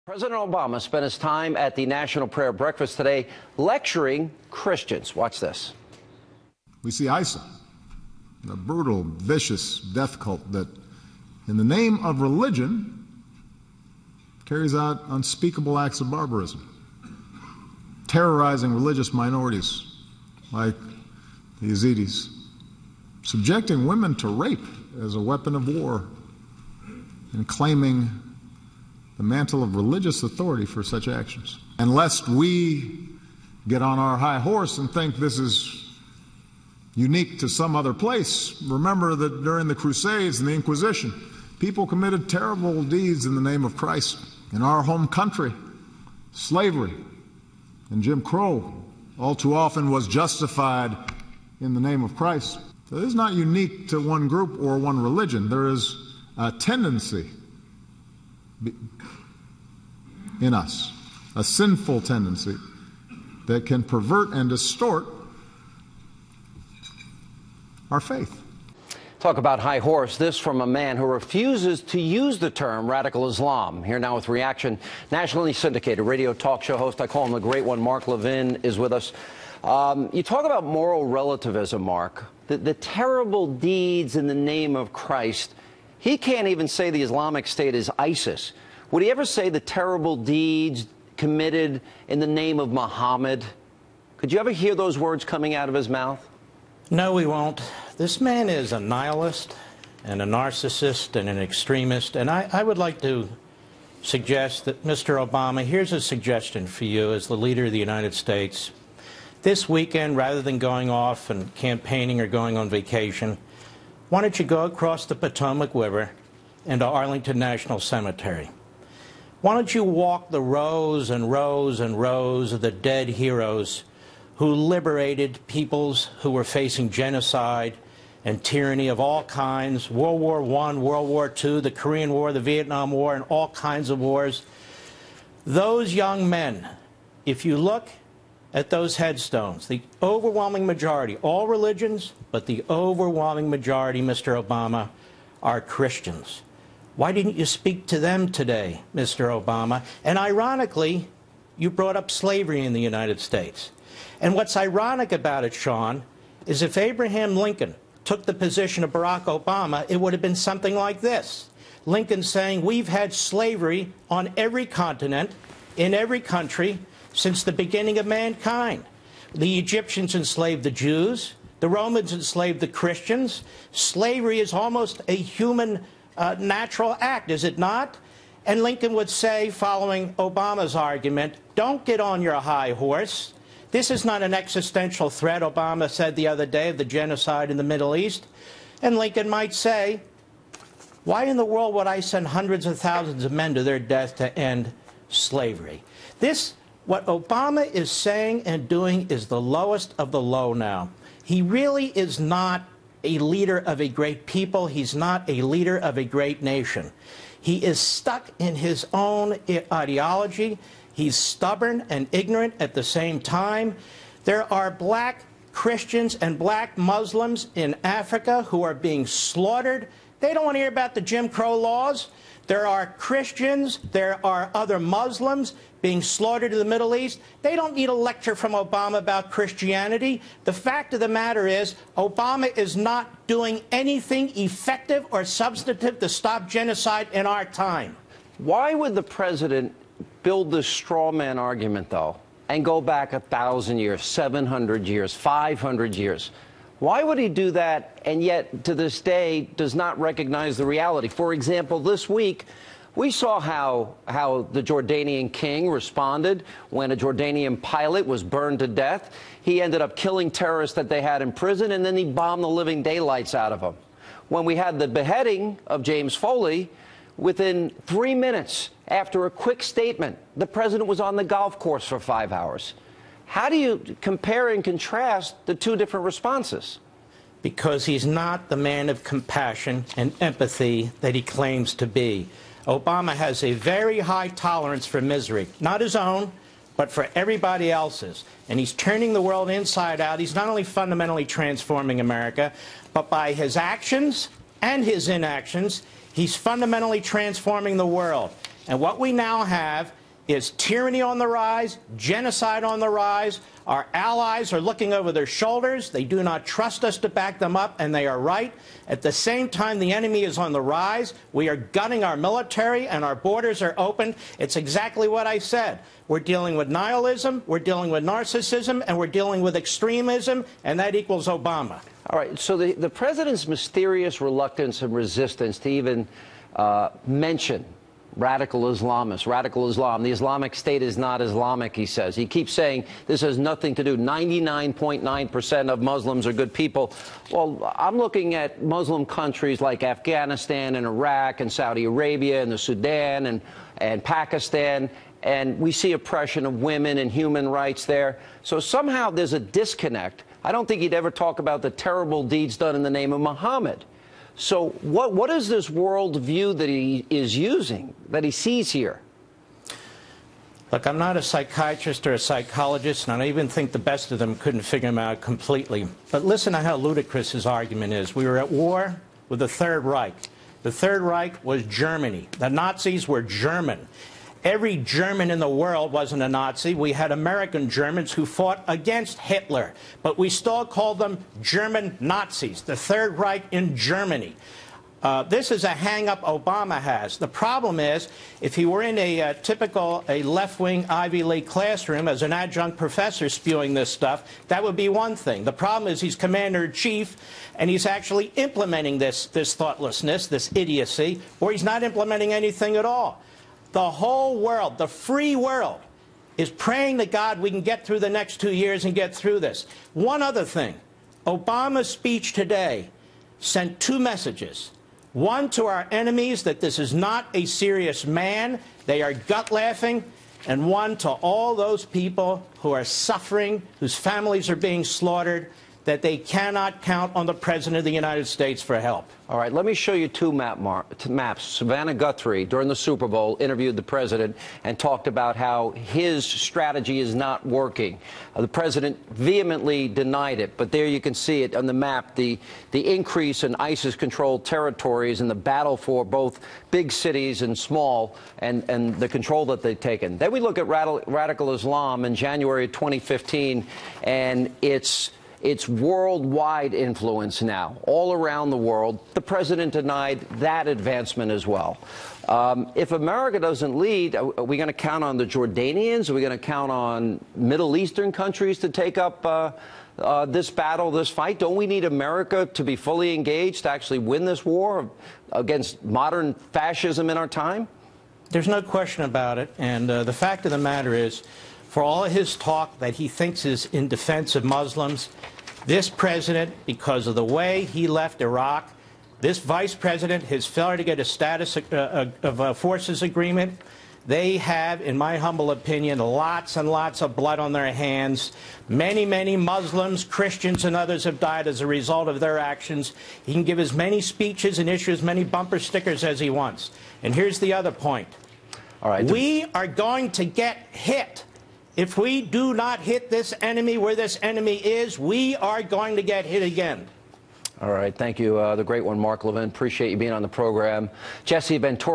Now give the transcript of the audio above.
President Obama spent his time at the National Prayer Breakfast today lecturing Christians. Watch this. We see ISIL, a brutal, vicious death cult that, in the name of religion, carries out unspeakable acts of barbarism, terrorizing religious minorities like the Yazidis, subjecting women to rape as a weapon of war, and claiming the mantle of religious authority for such actions. And lest we get on our high horse and think this is unique to some other place, remember that during the Crusades and the Inquisition, people committed terrible deeds in the name of Christ. In our home country, slavery and Jim Crow all too often was justified in the name of Christ. So this is not unique to one group or one religion. There is a tendency in us, a sinful tendency that can pervert and distort our faith. Talk about high horse. This from a man who refuses to use the term radical Islam. Here now with reaction, nationally syndicated radio talk show host, I call him the great one, Mark Levin, is with us. You talk about moral relativism, Mark, the terrible deeds in the name of Christ. He can't even say the Islamic State is ISIS. Would he ever say the terrible deeds committed in the name of Muhammad? Could you ever hear those words coming out of his mouth? No, we won't. This man is a nihilist and a narcissist and an extremist, and I would like to suggest that, Mr. Obama, here's a suggestion for you as the leader of the United States. This weekend, rather than going off and campaigning or going on vacation, why don't you go across the Potomac River into Arlington National Cemetery? Why don't you walk the rows and rows and rows of the dead heroes who liberated peoples who were facing genocide and tyranny of all kinds, World War I, World War II, the Korean War, the Vietnam War, and all kinds of wars. Those young men, if you look at those headstones, the overwhelming majority, all religions, but the overwhelming majority, Mr. Obama, are Christians. Why didn't you speak to them today, Mr. Obama? And ironically, you brought up slavery in the United States. And what's ironic about it, Sean, is if Abraham Lincoln took the position of Barack Obama, it would have been something like this. Lincoln saying, we've had slavery on every continent, in every country, since the beginning of mankind. The Egyptians enslaved the Jews. The Romans enslaved the Christians. Slavery is almost a human natural act, is it not? And Lincoln would say, following Obama's argument, don't get on your high horse. This is not an existential threat, Obama said the other day, of the genocide in the Middle East. And Lincoln might say, why in the world would I send hundreds of thousands of men to their death to end slavery? What Obama is saying and doing is the lowest of the low now. He really is not a leader of a great people. He's not a leader of a great nation. He is stuck in his own ideology. He's stubborn and ignorant at the same time. There are black Christians and black Muslims in Africa who are being slaughtered. They don't want to hear about the Jim Crow laws. There are Christians, there are other Muslims being slaughtered in the Middle East. They don't need a lecture from Obama about Christianity. The fact of the matter is, Obama is not doing anything effective or substantive to stop genocide in our time. Why would the president build this straw man argument, though, and go back 1,000 years, 700 years, 500 years? Why would he do that and yet to this day does not recognize the reality? For example, this week we saw how the Jordanian king responded when a Jordanian pilot was burned to death. He ended up killing terrorists that they had in prison, and then he bombed the living daylights out of them. When we had the beheading of James Foley, within 3 minutes after a quick statement, the president was on the golf course for 5 hours. How do you compare and contrast the two different responses? Because he's not the man of compassion and empathy that he claims to be. Obama has a very high tolerance for misery, not his own, but for everybody else's. And he's turning the world inside out. He's not only fundamentally transforming America, but by his actions and his inactions, he's fundamentally transforming the world. And what we now have is tyranny on the rise, genocide on the rise. Our allies are looking over their shoulders. They do not trust us to back them up, and they are right. At the same time, the enemy is on the rise. We are gunning our military, and our borders are open. It's exactly what I said. We're dealing with nihilism, we're dealing with narcissism, and we're dealing with extremism, and that equals Obama. All right, so the president's mysterious reluctance and resistance to even mention radical Islamists, radical Islam. The Islamic State is not Islamic, he says. He keeps saying this has nothing to do. 99.9% of Muslims are good people. Well, I'm looking at Muslim countries like Afghanistan and Iraq and Saudi Arabia and the Sudan and Pakistan, and we see oppression of women and human rights there. So somehow there's a disconnect. I don't think he'd ever talk about the terrible deeds done in the name of Muhammad. So what is this world view that he is using, that he sees here? Look, I'm not a psychiatrist or a psychologist, and I even think the best of them couldn't figure him out completely. But listen to how ludicrous his argument is. We were at war with the Third Reich. The Third Reich was Germany. The Nazis were German. Every German in the world wasn't a Nazi. We had American Germans who fought against Hitler, but we still called them German Nazis, the Third Reich in Germany. This is a hang-up Obama has. The problem is, if he were in a left-wing Ivy League classroom as an adjunct professor spewing this stuff, that would be one thing. The problem is he's commander-in-chief, and he's actually implementing this thoughtlessness, this idiocy, or he's not implementing anything at all. The whole world, the free world, is praying to God we can get through the next 2 years and get through this. One other thing, Obama's speech today sent two messages. One to our enemies, that this is not a serious man, they are gut-laughing, and one to all those people who are suffering, whose families are being slaughtered, that they cannot count on the President of the United States for help. All right, let me show you two maps. Savannah Guthrie, during the Super Bowl, interviewed the president and talked about how his strategy is not working. The president vehemently denied it, but there you can see it on the map, the increase in ISIS-controlled territories and the battle for both big cities and small, and the control that they've taken. Then we look at radical Islam in January 2015, and it's worldwide influence now, all around the world. The president denied that advancement as well. If America doesn't lead, are we going to count on the Jordanians? Are we going to count on Middle Eastern countries to take up this battle, this fight? Don't we need America to be fully engaged to actually win this war against modern fascism in our time? There's no question about it. And the fact of the matter is, for all of his talk that he thinks is in defense of Muslims, this president, because of the way he left Iraq, this vice president, his failure to get a status of a forces agreement, they have, in my humble opinion, lots and lots of blood on their hands. Many, many Muslims, Christians, and others have died as a result of their actions. He can give as many speeches and issue as many bumper stickers as he wants. And here's the other point. All right. We are going to get hit. If we do not hit this enemy where this enemy is, we are going to get hit again. All right. Thank you, the great one, Mark Levin. Appreciate you being on the program. Jesse Ventura.